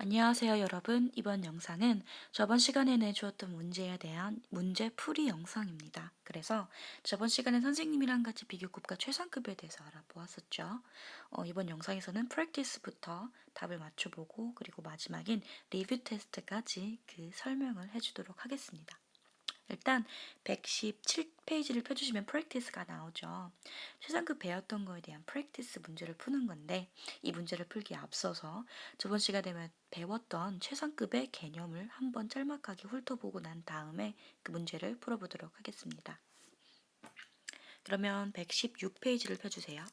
안녕하세요, 여러분. 이번 영상은 저번 시간에 내주었던 문제에 대한 문제 풀이 영상입니다. 그래서 저번 시간에 선생님이랑 같이 비교급과 최상급에 대해서 알아보았었죠. 이번 영상에서는 프랙티스부터 답을 맞춰보고 그리고 마지막인 리뷰 테스트까지 그 설명을 해주도록 하겠습니다. 일단 117페이지를 펴주시면 프랙티스가 나오죠. 최상급 배웠던 거에 대한 프랙티스 문제를 푸는 건데 이 문제를 풀기에 앞서서 저번 시간에 배웠던 최상급의 개념을 한번 짤막하게 훑어보고 난 다음에 그 문제를 풀어보도록 하겠습니다. 그러면 116페이지를 펴주세요.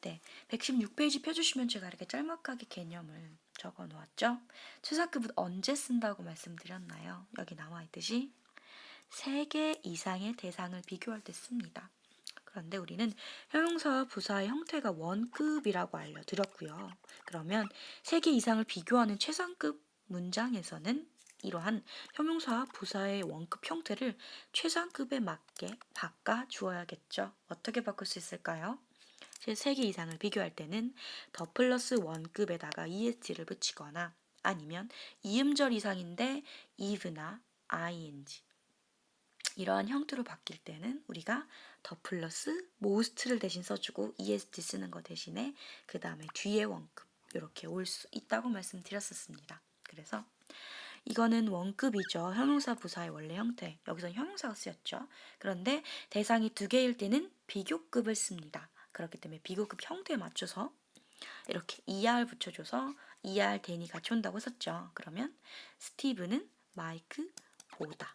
네, 116페이지 펴주시면 제가 이렇게 짤막하게 개념을 적어 놓았죠. 최상급은 언제 쓴다고 말씀드렸나요? 여기 나와 있듯이 3개 이상의 대상을 비교할 때 씁니다. 그런데 우리는 형용사와 부사의 형태가 원급이라고 알려드렸고요. 그러면 3개 이상을 비교하는 최상급 문장에서는 이러한 형용사와 부사의 원급 형태를 최상급에 맞게 바꿔 주어야겠죠. 어떻게 바꿀 수 있을까요? 3개 이상을 비교할 때는 더 플러스 원급에다가 est를 붙이거나 아니면 이음절 이상인데 eve나 ing 이러한 형태로 바뀔 때는 우리가 더 플러스 most를 대신 써주고 est 쓰는 거 대신에 그 다음에 뒤에 원급 이렇게 올 수 있다고 말씀드렸었습니다. 그래서 이거는 원급이죠. 형용사 부사의 원래 형태. 여기서 형용사가 쓰였죠. 그런데 대상이 2개일 때는 비교급을 씁니다. 그렇기 때문에 비교급 형태에 맞춰서 이렇게 er 붙여줘서 er 대니 같이 온다고 썼죠. 그러면 스티브는 마이크보다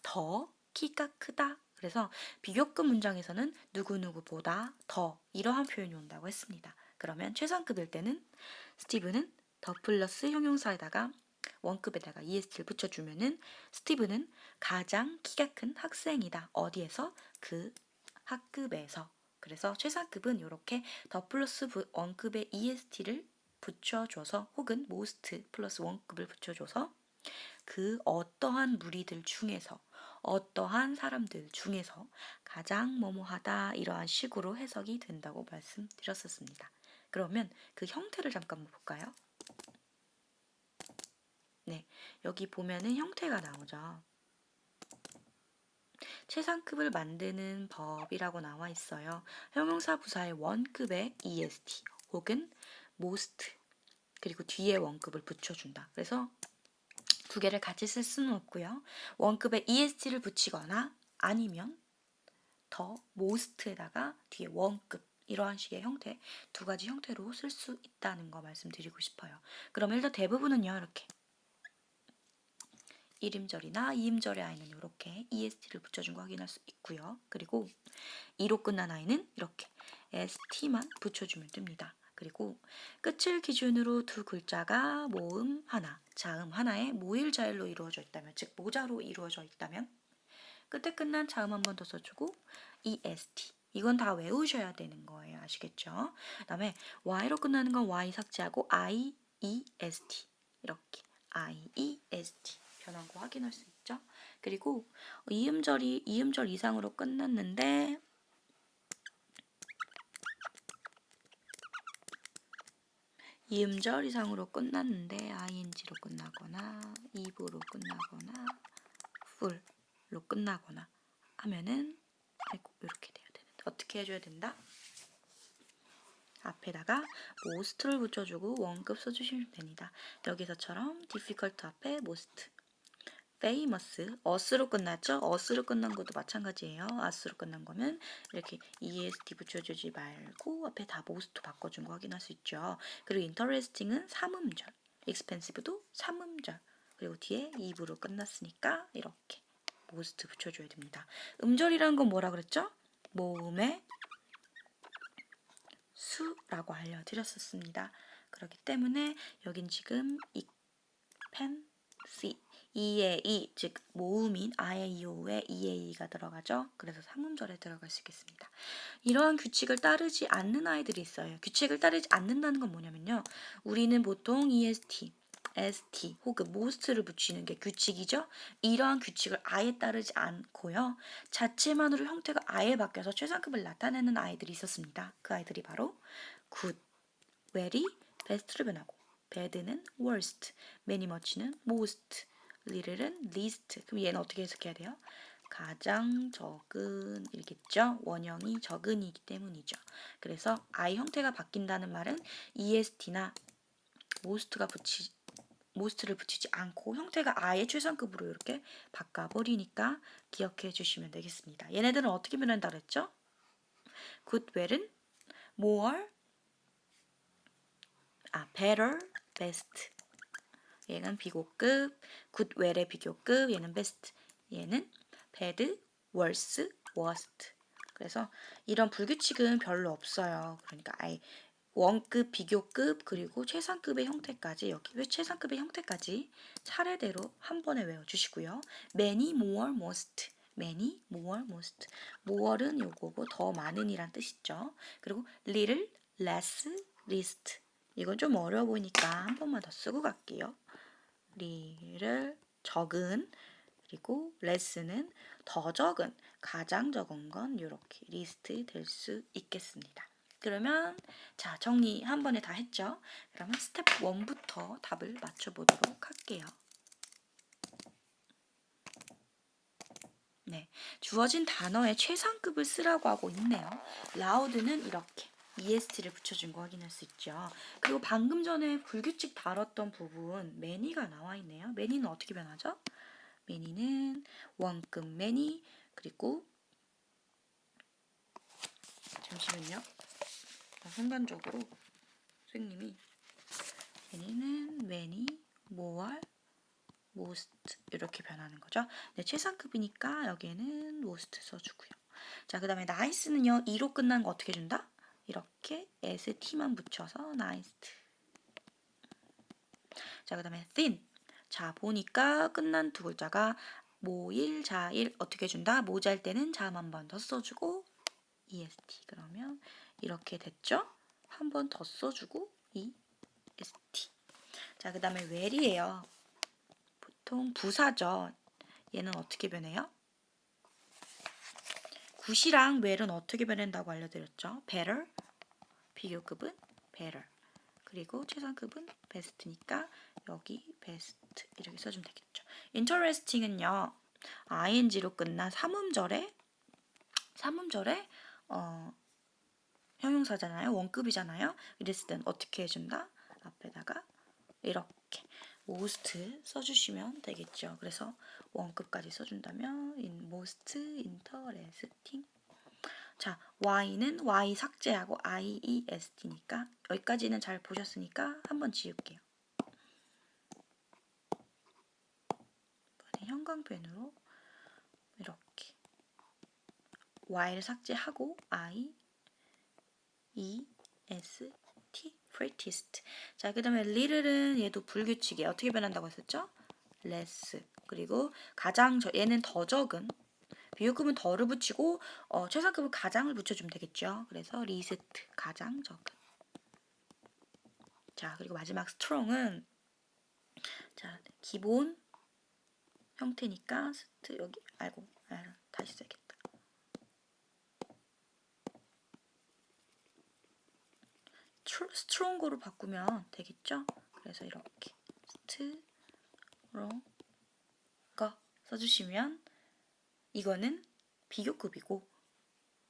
더 키가 크다. 그래서 비교급 문장에서는 누구누구보다 더 이러한 표현이 온다고 했습니다. 그러면 최상급일 때는 스티브는 더 플러스 형용사에다가 원급에다가 est를 붙여주면은 스티브는 가장 키가 큰 학생이다. 어디에서? 그 학급에서. 그래서 최상급은 이렇게 더 플러스 원급에 est를 붙여줘서 혹은 most 플러스 원급을 붙여줘서 그 어떠한 무리들 중에서 어떠한 사람들 중에서 가장 뭐뭐하다 이러한 식으로 해석이 된다고 말씀드렸었습니다. 그러면 그 형태를 잠깐만 볼까요? 네, 여기 보면은 형태가 나오죠. 최상급을 만드는 법이라고 나와 있어요. 형용사 부사의 원급에 est 혹은 most 그리고 뒤에 원급을 붙여준다. 그래서 2개를 같이 쓸 수는 없고요. 원급에 est를 붙이거나 아니면 더 most에다가 뒤에 원급 이러한 식의 형태 2가지 형태로 쓸 수 있다는 거 말씀드리고 싶어요. 그럼 일단 대부분은요 이렇게 1음절이나 2음절의 아이는 이렇게 est를 붙여준 거 확인할 수 있고요. 그리고 2로 끝난 아이는 이렇게 st만 붙여주면 됩니다. 그리고 끝을 기준으로 2글자가 모음 하나, 자음 하나의 모일자일로 이루어져 있다면, 즉 모자로 이루어져 있다면 끝에 끝난 자음 한 번 더 써주고 est 이건 다 외우셔야 되는 거예요. 아시겠죠? 그 다음에 y로 끝나는 건 y 삭제하고 iest 이렇게 iest 변한 거 확인할 수 있죠? 그리고 이음절 이상으로 끝났는데 이음절 이상으로 끝났는데 ing로 끝나거나 eve로 끝나거나 full로 끝나거나 하면은 이렇게 돼야 되는데 어떻게 해줘야 된다? 앞에다가 most를 붙여주고 원급 써주시면 됩니다. 여기서처럼 difficult 앞에 most, famous, us로 끝났죠? us로 끝난 것도 마찬가지예요. us로 끝난 거면 이렇게 est 붙여주지 말고 앞에 다 most 바꿔준 거 확인할 수 있죠. 그리고 interesting은 3음절, expensive도 3음절, 그리고 뒤에 eve로 끝났으니까 이렇게 most 붙여줘야 됩니다. 음절이라는 건 뭐라 그랬죠? 모음의 수라고 알려드렸었습니다. 그렇기 때문에 여긴 지금 expensive 이에 이, 즉 모음인 아에이오우에 이에이가 들어가죠. 그래서 3음절에 들어갈 수 있겠습니다. 이러한 규칙을 따르지 않는 아이들이 있어요. 규칙을 따르지 않는다는 건 뭐냐면요. 우리는 보통 est, st 혹은 most를 붙이는 게 규칙이죠. 이러한 규칙을 아예 따르지 않고요. 자체만으로 형태가 아예 바뀌어서 최상급을 나타내는 아이들이 있었습니다. 그 아이들이 바로 good, very, best로 변하고 bad는 worst, many much는 most, little은 least. 그럼 얘는 어떻게 해석해야 돼요? 가장 적은 이겠죠. 원형이 적은이기 때문이죠. 그래서 I 형태가 바뀐다는 말은 est나 most를 붙이지 않고 형태가 I의 최상급으로 이렇게 바꿔버리니까 기억해 주시면 되겠습니다. 얘네들은 어떻게 변한다 그랬죠? good, well은 more, better, best. 얘는 비교급, good, well의 비교급, 얘는 best. 얘는 bad, worse, worst. 그래서 이런 불규칙은 별로 없어요. 그러니까 원급, 비교급, 그리고 최상급의 형태까지 여기 왜 최상급의 형태까지 차례대로 한 번에 외워주시고요. many, more, most. many, more, most. more은 요거고 더 많은이란 뜻이죠. 그리고 little, less, least. 이건 좀 어려워 보이니까 한 번만 더 쓰고 갈게요. little, 적은, 그리고 less는 더 적은, 가장 적은 건 이렇게 리스트 될 수 있겠습니다. 그러면 자 정리 한 번에 다 했죠? 그러면 스텝 1부터 답을 맞춰보도록 할게요. 네, 주어진 단어의 최상급을 쓰라고 하고 있네요. loud는 이렇게 est를 붙여준 거 확인할 수 있죠. 그리고 방금 전에 불규칙 다뤘던 부분 many가 나와 있네요. many는 어떻게 변하죠? many는 원급 many 그리고 잠시만요. 순간적으로 선생님이 many는 many, more, most 이렇게 변하는 거죠. 네, 최상급이니까 여기에는 most 써주고요. 자, 그 다음에 nice는요. 2로 끝난 거 어떻게 준다? 이렇게 st만 붙여서 nice. 자, 그 다음에 thin. 자, 보니까 끝난 두 글자가 모일, 자일 어떻게 준다? 모자일 때는 자음 한 번 더 써주고 est. 그러면 이렇게 됐죠? 한 번 더 써주고 est. 자, 그 다음에 well이에요. 보통 부사죠. 얘는 어떻게 변해요? 굿이랑 well은 어떻게 변한다고 알려드렸죠? better, 비교급은 better. 그리고 최상급은 best니까 여기 best 이렇게 써주면 되겠죠. interesting은요. ing로 끝난 삼음절에 형용사잖아요. 원급이잖아요. 이랬을 땐 어떻게 해준다? 앞에다가 이렇게 most 써주시면 되겠죠. 그래서 원급까지 써준다면 most interesting. 자, y는 y 삭제하고 iest니까 여기까지는 잘 보셨으니까 한번 지울게요. 이번에 형광펜으로 이렇게 y를 삭제하고 iest practiced. 자, 그 다음에 little은 얘도 불규칙이에요. 어떻게 변한다고 했었죠? less. 그리고 얘는 더 적은 비교급은 더를 붙이고 최상급은 가장을 붙여주면 되겠죠. 그래서 least 가장 적은. 자, 그리고 마지막 strong은 자 기본 형태니까 여기 다시 써야겠다. 스트롱거로 바꾸면 되겠죠? 그래서 이렇게 스트롱거 써주시면 이거는 비교급이고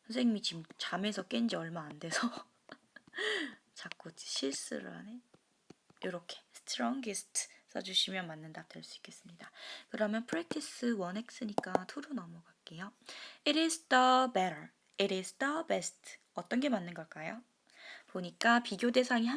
선생님이 지금 잠에서 깬 지 얼마 안 돼서 자꾸 실수를 하네. 이렇게 strongest 써주시면 맞는 답 될 수 있겠습니다. 그러면 practice 1x니까 2로 넘어갈게요. It is the better. It is the best. 어떤 게 맞는 걸까요? 보니까 비교 대상이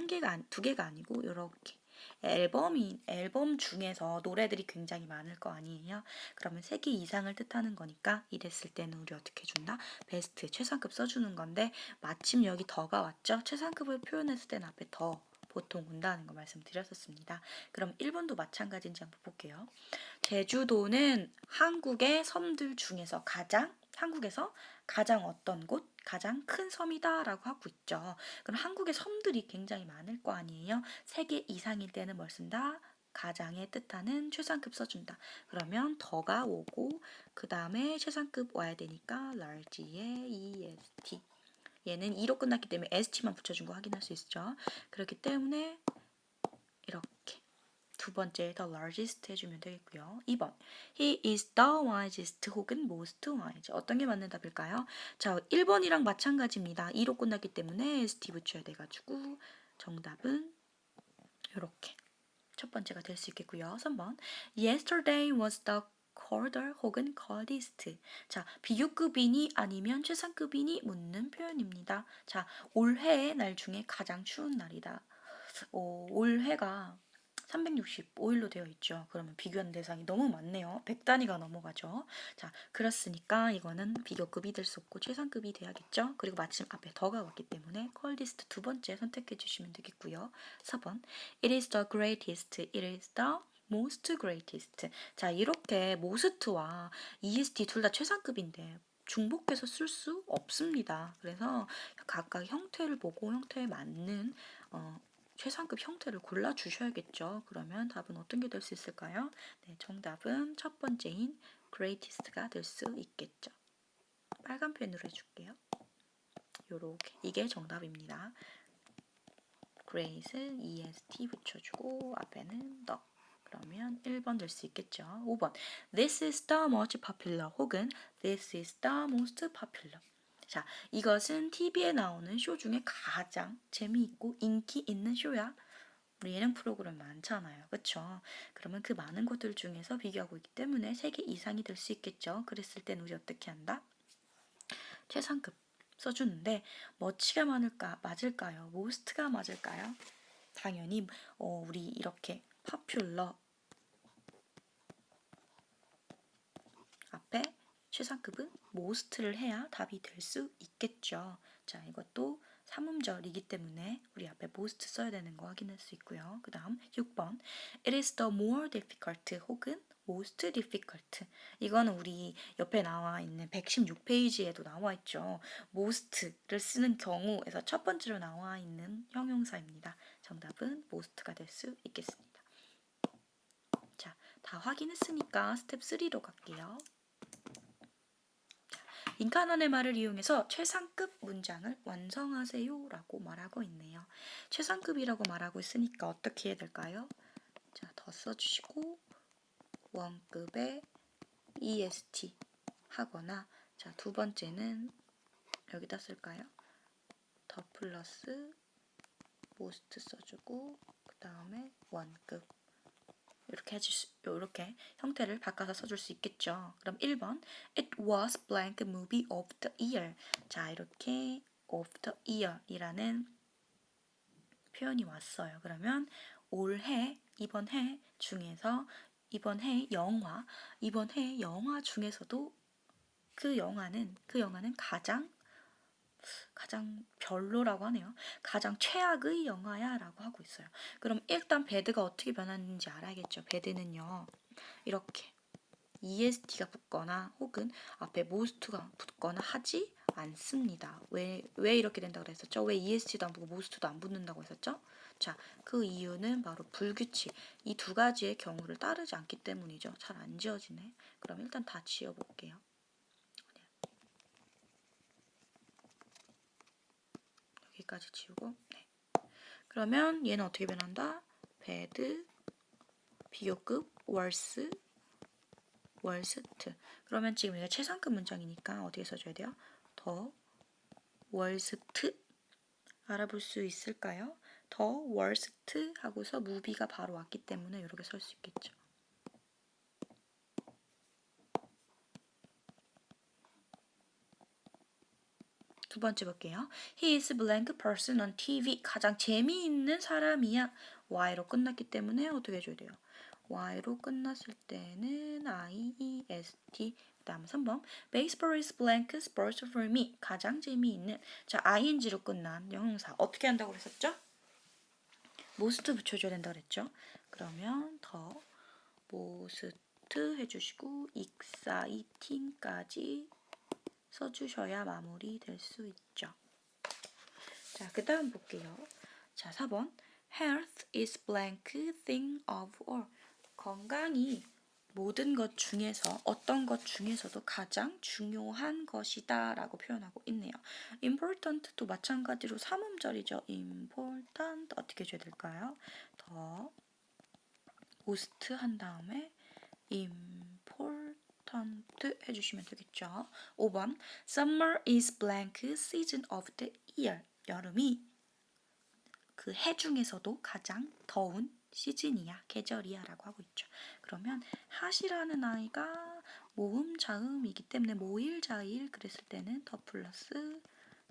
두 개가 아니고 이렇게 앨범 중에서 노래들이 굉장히 많을 거 아니에요. 그러면 3개 이상을 뜻하는 거니까 이랬을 때는 우리 어떻게 준다? 베스트, 최상급 써주는 건데 마침 여기 더가 왔죠? 최상급을 표현했을 때는 앞에 더 보통 온다는 거 말씀드렸었습니다. 그럼 1번도 마찬가지인지 한번 볼게요. 제주도는 한국의 섬들 중에서 한국에서 가장 어떤 곳? 가장 큰 섬이다 라고 하고 있죠. 그럼 한국의 섬들이 굉장히 많을 거 아니에요. 3개 이상일 때는 뭘 쓴다? 가장의 뜻하는 최상급 써준다. 그러면 더가 오고 그 다음에 최상급 와야 되니까 large의 est. 얘는 2로 끝났기 때문에 st만 붙여준 거 확인할 수 있죠. 그렇기 때문에 이렇게 두 번째 the largest 해주면 되겠고요. 2번 he is the wisest 혹은 most wise 어떤 게 맞는 답일까요? 자 1번이랑 마찬가지입니다. 2로 끝났기 때문에 st 붙여야 돼가지고 정답은 이렇게 첫 번째가 될 수 있겠고요. 3번 yesterday was the colder 혹은 coldest 자 비교급이니 아니면 최상급이니 묻는 표현입니다. 자 올해의 날 중에 가장 추운 날이다. 올해가 365일로 되어 있죠. 그러면 비교한 대상이 너무 많네요. 100단위가 넘어가죠. 자, 그렇으니까 이거는 비교급이 될 수 없고 최상급이 돼야겠죠. 그리고 마침 앞에 더가 왔기 때문에 coldest 두 번째 선택해 주시면 되겠고요. 4번 It is the greatest. It is the most greatest. 자, 이렇게 most와 est 둘 다 최상급인데 중복해서 쓸 수 없습니다. 그래서 각각 형태를 보고 형태에 맞는 최상급 형태를 골라주셔야겠죠. 그러면 답은 어떤 게 될 수 있을까요? 네, 정답은 첫 번째인 greatest가 될 수 있겠죠. 빨간 펜으로 해줄게요. 요렇게 이게 정답입니다. great, est 붙여주고 앞에는 the 그러면 1번 될 수 있겠죠. 5번 This is the most popular 혹은 This is the most popular 자, 이것은 TV에 나오는 쇼 중에 가장 재미있고 인기 있는 쇼야. 우리 예능 프로그램 많잖아요. 그쵸? 그러면 그 많은 것들 중에서 비교하고 있기 때문에 3개 이상이 될 수 있겠죠. 그랬을 땐 우리 어떻게 한다? 최상급 써주는데 머치가 맞을까요? most가 맞을까요? 당연히 우리 이렇게 popular 앞에 최상급은 most를 해야 답이 될 수 있겠죠. 자, 이것도 삼음절이기 때문에 우리 앞에 most 써야 되는 거 확인할 수 있고요. 그 다음 6번 It is the more difficult 혹은 most difficult 이거는 우리 옆에 나와 있는 116페이지에도 나와 있죠. most를 쓰는 경우에서 첫 번째로 나와 있는 형용사입니다. 정답은 most가 될 수 있겠습니다. 자, 다 확인했으니까 스텝 3로 갈게요. 빈칸원의 말을 이용해서 최상급 문장을 완성하세요 라고 말하고 있네요. 최상급이라고 말하고 있으니까 어떻게 해야 될까요? 자, 더 써주시고 원급의 est 하거나 자, 두 번째는 여기다 쓸까요? 더 플러스 most 써주고 그 다음에 원급 이렇게 형태를 바꿔서 써줄 수 있겠죠. 그럼 1번 It was blank movie of the year. 자, 이렇게 of the year 이라는 표현이 왔어요. 그러면 올해, 이번 해 중에서 이번 해 영화 중에서도 그 영화는 가장 별로라고 하네요. 가장 최악의 영화야 라고 하고 있어요. 그럼 일단 배드가 어떻게 변하는지 알아야겠죠. 배드는요. 이렇게 est가 붙거나 혹은 앞에 most가 붙거나 하지 않습니다. 왜 이렇게 된다고 그랬었죠? 왜 est도 안 붙고 most도 안 붙는다고 했었죠? 자, 그 이유는 바로 불규칙. 이 두 가지의 경우를 따르지 않기 때문이죠. 잘 안 지워지네. 그럼 일단 다 지워볼게요. 여기까지 지우고 네. 그러면 얘는 어떻게 변한다? bad, 비교급, worse, worst. 그러면 지금 이게 최상급 문장이니까 어떻게 써줘야 돼요? 더 worst 알아볼 수 있을까요? 더 worst 하고서 movie가 바로 왔기 때문에 이렇게 쓸 수 있겠죠. 두 번째 볼게요. He is blank person on TV. 가장 재미있는 사람이야. Y로 끝났기 때문에 어떻게 해줘야 돼요? Y로 끝났을 때는 IEST. 그 다음 3번. Baseball is blank sports for me. 가장 재미있는. 자, ING로 끝난 형용사. 어떻게 한다고 그랬었죠? most 붙여줘야 된다고 그랬죠? 그러면 더 most 해주시고 exciting까지 써주셔야 마무리 될 수 있죠. 자, 그 다음 볼게요. 자, 4번. Health is blank thing of all. 건강이 모든 것 중에서 어떤 것 중에서도 가장 중요한 것이다 라고 표현하고 있네요. important도 마찬가지로 삼음절이죠. important 어떻게 해줘야 될까요? 더 most 한 다음에 important 해주시면 되겠죠. 5번 Summer is blank season of the year. 여름이 그 해 중에서도 가장 더운 시즌이야, 계절이야 라고 하고 있죠. 그러면 핫이라는 아이가 모음, 자음이기 때문에 모일, 자일 그랬을 때는 더 플러스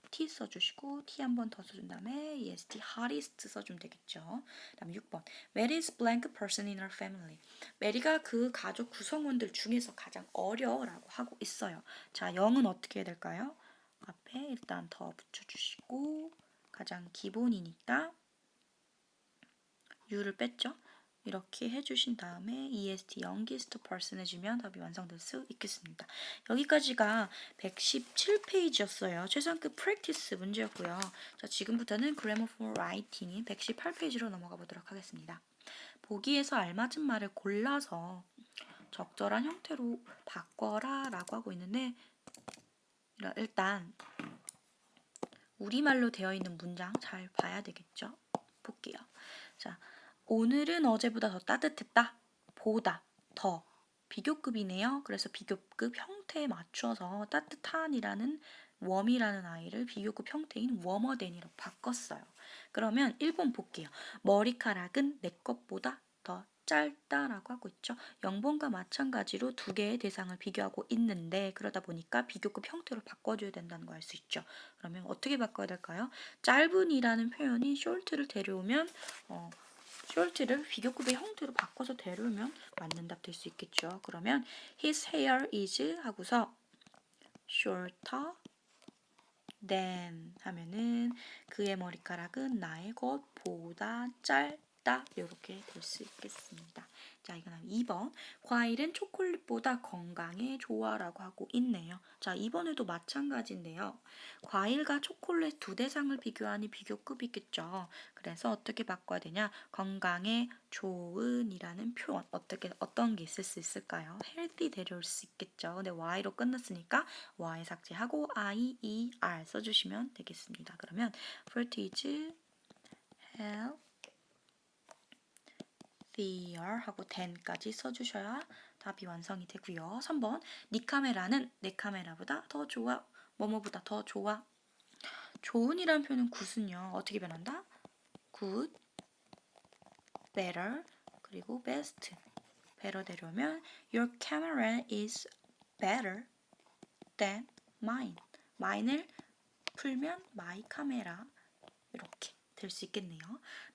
T 써주시고 T 한 번 더 써준 다음에 EST, hottest 써주면 되겠죠. 그 다음에 6번 Mary is blank person in her family. 메리가 그 가족 구성원들 중에서 가장 어려 라고 하고 있어요. 자, 0은 어떻게 해야 될까요? 앞에 일단 더 붙여주시고 가장 기본이니까 U를 뺐죠? 이렇게 해주신 다음에 EST, youngest person 해주면 답이 완성될 수 있겠습니다. 여기까지가 117페이지였어요. 최상급 프랙티스 문제였고요. 자, 지금부터는 grammar for writing인 118페이지로 넘어가 보도록 하겠습니다. 보기에서 알맞은 말을 골라서 적절한 형태로 바꿔라 라고 하고 있는데 일단 우리말로 되어 있는 문장 잘 봐야 되겠죠? 볼게요. 자, 오늘은 어제보다 더 따뜻했다. 보다, 더. 비교급이네요. 그래서 비교급 형태에 맞춰서 따뜻한이라는 웜이라는 아이를 비교급 형태인 워머댄이라고 바꿨어요. 그러면 1번 볼게요. 머리카락은 내 것보다 더 짧다라고 하고 있죠. 0번과 마찬가지로 두 개의 대상을 비교하고 있는데 그러다 보니까 비교급 형태로 바꿔줘야 된다는 거 알 수 있죠. 그러면 어떻게 바꿔야 될까요? 짧은이라는 표현이 short를 데려오면 short를 비교급의 형태로 바꿔서 데려오면 맞는 답 될 수 있겠죠. 그러면 his hair is 하고서 shorter than 하면은 그의 머리카락은 나의 것보다 짧다. 이렇게 될 수 있겠습니다. 자, 이건 2번. 과일은 초콜릿보다 건강에 좋아라고 하고 있네요. 자, 2번에도 마찬가지인데요. 과일과 초콜릿 두 대상을 비교하니 비교급이겠죠. 그래서 어떻게 바꿔야 되냐? 건강에 좋은이라는 표현 어떤 게 있을 수 있을까요? healthy 데려올 수 있겠죠. 근데 y로 끝났으니까 y 삭제하고 I, E, R 써주시면 되겠습니다. 그러면 fruit is healthier 하고 than까지 써주셔야 답이 완성이 되고요. 3번 네 카메라는 내 카메라보다 더 좋아. 뭐뭐보다 더 좋아. 좋은이라는 표현은 good은요. 어떻게 변한다? good, better, 그리고 best. better 데려오면 your camera is better than mine. mine을 풀면 my 카메라 이렇게 될 수 있겠네요.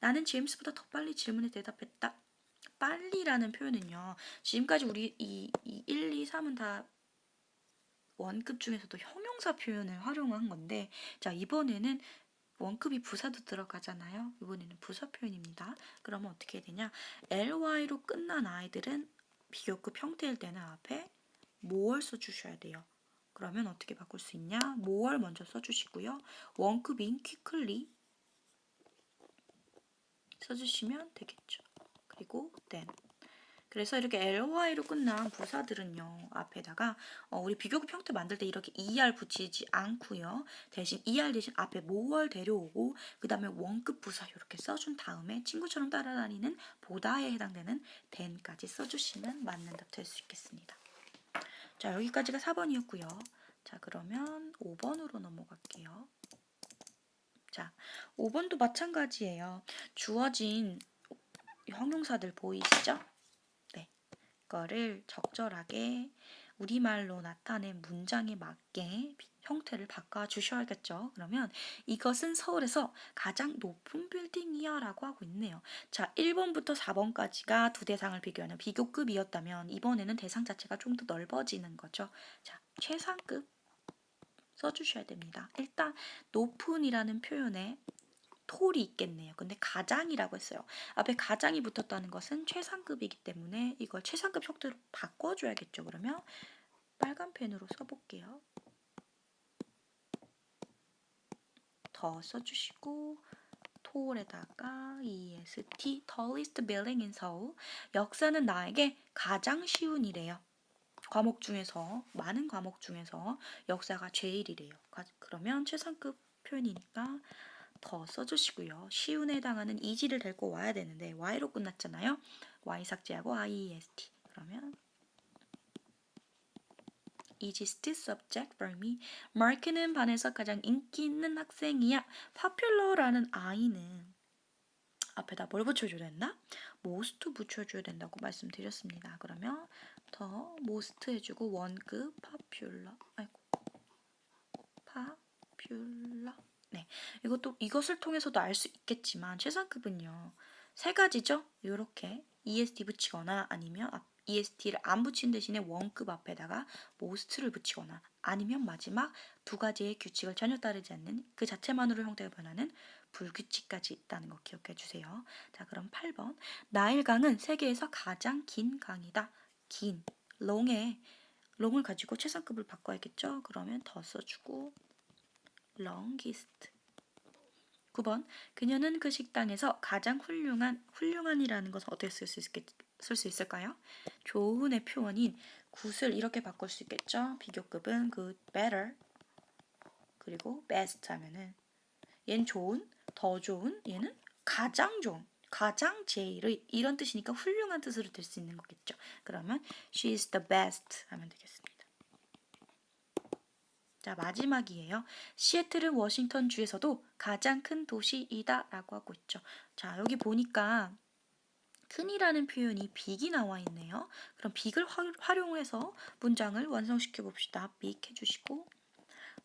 나는 제임스보다 더 빨리 질문에 대답했다. 빨리라는 표현은요. 지금까지 우리 이 1, 2, 3은 다 원급 중에서도 형용사 표현을 활용한 건데 자, 이번에는 원급이 부사도 들어가잖아요. 이번에는 부사 표현입니다. 그러면 어떻게 해야 되냐? ly로 끝난 아이들은 비교급 형태일 때는 앞에 more 써주셔야 돼요. 그러면 어떻게 바꿀 수 있냐? more 먼저 써주시고요. 원급인 quickly 써주시면 되겠죠. 그리고 then. 그래서 이렇게 ly로 끝난 부사들은요. 앞에다가 우리 비교급 형태 만들 때 이렇게 er 붙이지 않고요. 대신 er 대신 앞에 more 데려오고 그 다음에 원급 부사 이렇게 써준 다음에 친구처럼 따라다니는 보다에 해당되는 then까지 써주시면 맞는 답 될 수 있겠습니다. 자, 여기까지가 4번이었고요. 자, 그러면 5번으로 넘어갈게요. 자, 5번도 마찬가지예요. 주어진 형용사들 보이시죠? 네, 이거를 적절하게 우리말로 나타낸 문장에 맞게 형태를 바꿔주셔야겠죠. 그러면 이것은 서울에서 가장 높은 빌딩이야 라고 하고 있네요. 자, 1번부터 4번까지가 두 대상을 비교하는 비교급이었다면 이번에는 대상 자체가 좀 더 넓어지는 거죠. 자, 최상급 써주셔야 됩니다. 일단 높은이라는 표현에 톨이 있겠네요. 근데 가장이라고 했어요. 앞에 가장이 붙었다는 것은 최상급이기 때문에 이걸 최상급 형태로 바꿔줘야겠죠. 그러면 빨간 펜으로 써볼게요. 더 써주시고 tall에다가 est, tallest building in Seoul. 역사는 나에게 가장 쉬운 일이래요. 과목 중에서, 많은 과목 중에서 역사가 제일이래요. 그러면 최상급 표현이니까 더 써주시고요. 쉬운에 해당하는 이지를 데리고 와야 되는데 y로 끝났잖아요. y 삭제하고 iest. 그러면 easiest subject for me. 마크는 반에서 가장 인기 있는 학생이야. popular라는 i는 앞에다 뭘 붙여줘야 된다? most 붙여줘야 된다고 말씀드렸습니다. 그러면 더 most 해주고 원급 popular. 아이고, popular. 네, 이것을 통해서도 알 수 있겠지만 최상급은요 세 가지죠. 이렇게 est 붙이거나 아니면 est를 안 붙인 대신에 원급 앞에다가 most를 붙이거나 아니면 마지막 두 가지의 규칙을 전혀 따르지 않는 그 자체만으로 형태가 변하는 불규칙까지 있다는 거 기억해 주세요. 자, 그럼 8번. 나일강은 세계에서 가장 긴 강이다. 긴, long을 가지고 최상급을 바꿔야겠죠. 그러면 더 써주고 longest. 9번. 그녀는 그 식당에서 가장 훌륭한이라는 것을 어떻게 쓸 수 있을까요? 좋은의 표현인 good을 이렇게 바꿀 수 있겠죠. 비교급은 good, better, 그리고 best 하면은 얘는 좋은, 더 좋은, 얘는 가장 좋은, 가장 제일의 이런 뜻이니까 훌륭한 뜻으로 될 수 있는 거겠죠. 그러면 she is the best 하면 되겠습니다. 자, 마지막이에요. 시애틀은 워싱턴 주에서도 가장 큰 도시이다 라고 하고 있죠. 자, 여기 보니까 큰이라는 표현이 빅이 나와 있네요. 그럼 빅을 활용해서 문장을 완성시켜 봅시다. 빅 해주시고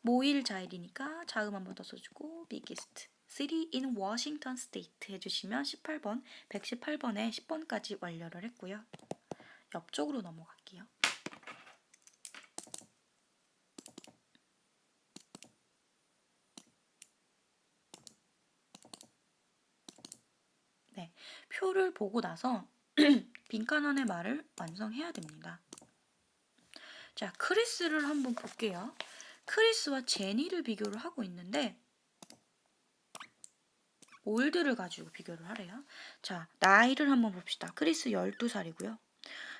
모일 자일이니까 자음 한 번 더 써주고 biggest city in Washington State 해주시면 18번, 118번에 10번까지 완료를 했고요. 옆쪽으로 넘어갈게요. 네, 표를 보고 나서 빈칸 안의 말을 완성해야 됩니다. 자, 크리스를 한번 볼게요. 크리스와 제니를 비교를 하고 있는데 올드를 가지고 비교를 하래요. 자, 나이를 한번 봅시다. 크리스 12살이고요.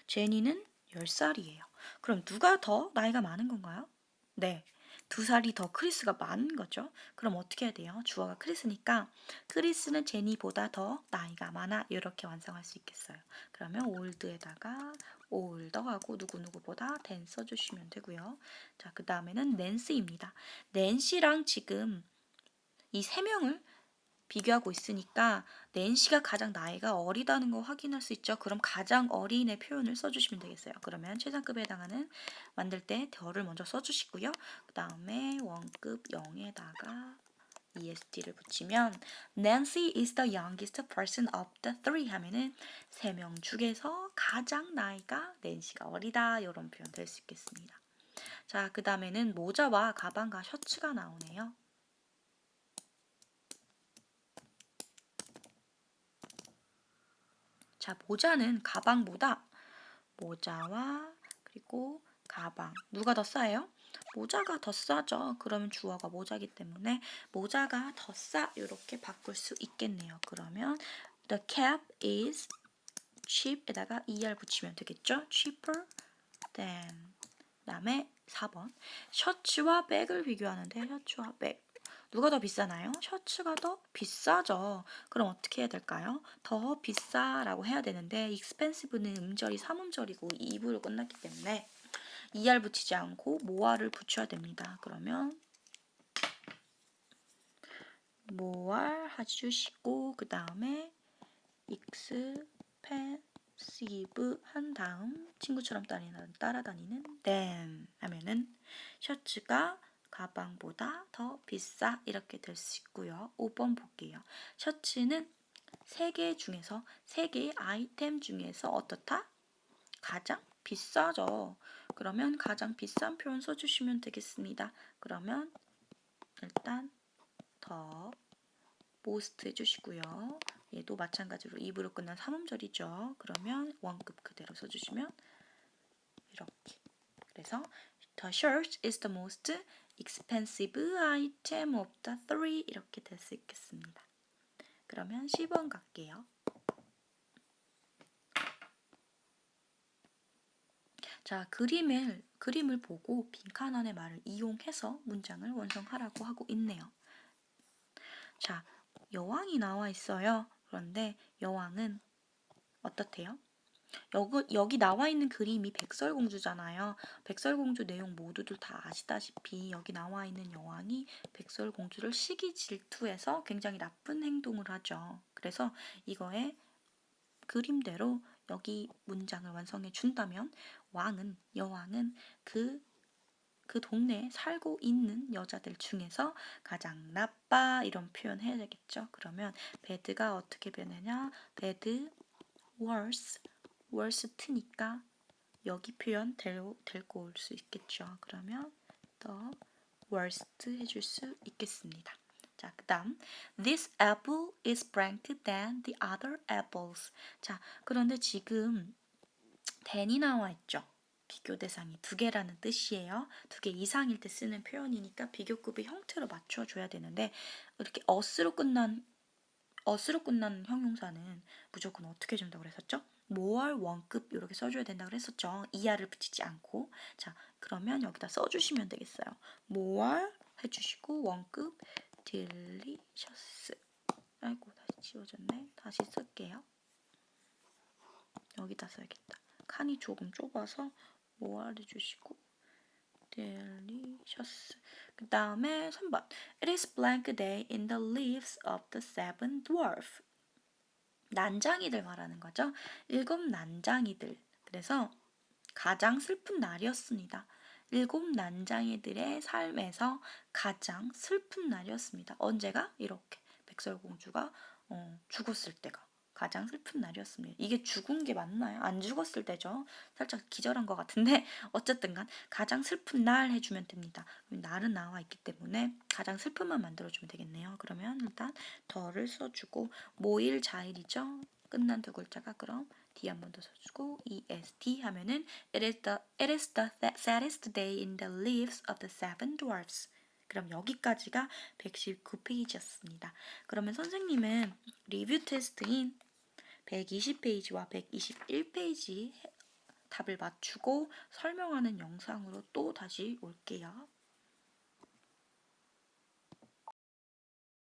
제니는 10살이에요. 그럼 누가 더 나이가 많은 건가요? 네. 2살이 더 크리스가 많은 거죠. 그럼 어떻게 해야 돼요? 주어가 크리스니까 크리스는 제니보다 더 나이가 많아. 이렇게 완성할 수 있겠어요. 그러면 올드에다가 올더하고 누구누구보다 댄 써주시면 되고요. 자, 그 다음에는 낸시입니다. 낸시랑 지금 이 세 명을 비교하고 있으니까 낸시가 가장 나이가 어리다는 거 확인할 수 있죠. 그럼 가장 어린의 표현을 써주시면 되겠어요. 그러면 최상급에 해당하는 만들 때 더를 먼저 써주시고요. 그 다음에 원급 0에다가 est를 붙이면 Nancy is the youngest person of the three 하면은 3명 중에서 가장 나이가 낸시가 어리다 이런 표현 될 수 있겠습니다. 자, 그 다음에는 모자와 가방과 셔츠가 나오네요. 자, 모자는 가방보다 모자와 그리고 가방 누가 더 싸요? 모자가 더 싸죠. 그러면 주어가 모자기 때문에 모자가 더 싸 이렇게 바꿀 수 있겠네요. 그러면 the cap is cheap에다가 er 붙이면 되겠죠. cheaper than. 그다음에 4번 셔츠와 백을 비교하는데 셔츠와 백 누가 더 비싸나요? 셔츠가 더 비싸죠. 그럼 어떻게 해야 될까요? 더 비싸라고 해야 되는데 expensive는 음절이 3음절이고 2부로 끝났기 때문에 er 붙이지 않고 more를 붙여야 됩니다. 그러면 more 해주시고 그 다음에 expensive 한 다음 친구처럼 따라다니는 than 하면은 셔츠가 가방보다 더 비싸 이렇게 될 수 있고요. 5번 볼게요. 셔츠는 세 개의 아이템 중에서 어떻다? 가장 비싸죠. 그러면 가장 비싼 표현 써주시면 되겠습니다. 그러면 일단 더 most 해주시고요. 얘도 마찬가지로 2부로 끝난 3음절이죠. 그러면 원급 그대로 써주시면 이렇게. 그래서 The shirt is the most expensive item of the three 이렇게 될 수 있겠습니다. 그러면 10번 갈게요. 자, 그림을 보고 빈칸 안의 말을 이용해서 문장을 완성하라고 하고 있네요. 자, 여왕이 나와 있어요. 그런데 여왕은 어떻대요? 여기 나와 있는 그림이 백설공주잖아요. 백설공주 내용 모두들 다 아시다시피 여기 나와 있는 여왕이 백설공주를 시기 질투해서 굉장히 나쁜 행동을 하죠. 그래서 이거에 그림대로 여기 문장을 완성해 준다면 여왕은 그 동네에 살고 있는 여자들 중에서 가장 나빠 이런 표현 해야 되겠죠. 그러면 bad가 어떻게 변하냐? bad, worse, worst니까 여기 표현 데리고 올 수 있겠죠. 그러면 the worst 해줄 수 있겠습니다. 자, 그 다음 This apple is brighter than the other apples. 자, 그런데 지금 than이 나와 있죠. 비교 대상이 두 개라는 뜻이에요. 두 개 이상일 때 쓰는 표현이니까 비교급의 형태로 맞춰줘야 되는데 이렇게 us로 끝난 형용사는 무조건 어떻게 준다고 그랬었죠? more 원급 이렇게 써줘야 된다고 그랬었죠. 이하를 붙이지 않고. 자, 그러면 여기다 써주시면 되겠어요. more 해주시고 원급 delicious. 아이고 다시 지워졌네. 다시 쓸게요. 여기다 써야겠다. 칸이 조금 좁아서 more 해주시고 delicious. 그 다음에 3번 It is blank day in the leaves of the seven dwarf. 난장이들 말하는 거죠. 7 난장이들. 그래서 가장 슬픈 날이었습니다. 7 난장이들의 삶에서 가장 슬픈 날이었습니다. 언제가? 이렇게 백설공주가 죽었을 때가 가장 슬픈 날이었습니다. 이게 죽은 게 맞나요? 안 죽었을 때죠. 살짝 기절한 것 같은데 어쨌든 간 가장 슬픈 날 해주면 됩니다. 날은 나와 있기 때문에 가장 슬픔만 만들어주면 되겠네요. 그러면 일단 더를 써주고 모일 자일이죠. 끝난 두 글자가 그럼 D 한 번 더 써주고 EST 하면은 it is the saddest day in the lives of the seven dwarfs. 그럼 여기까지가 119페이지였습니다. 그러면 선생님은 리뷰 테스트인 120페이지와 121페이지 답을 맞추고 설명하는 영상으로 또 다시 올게요.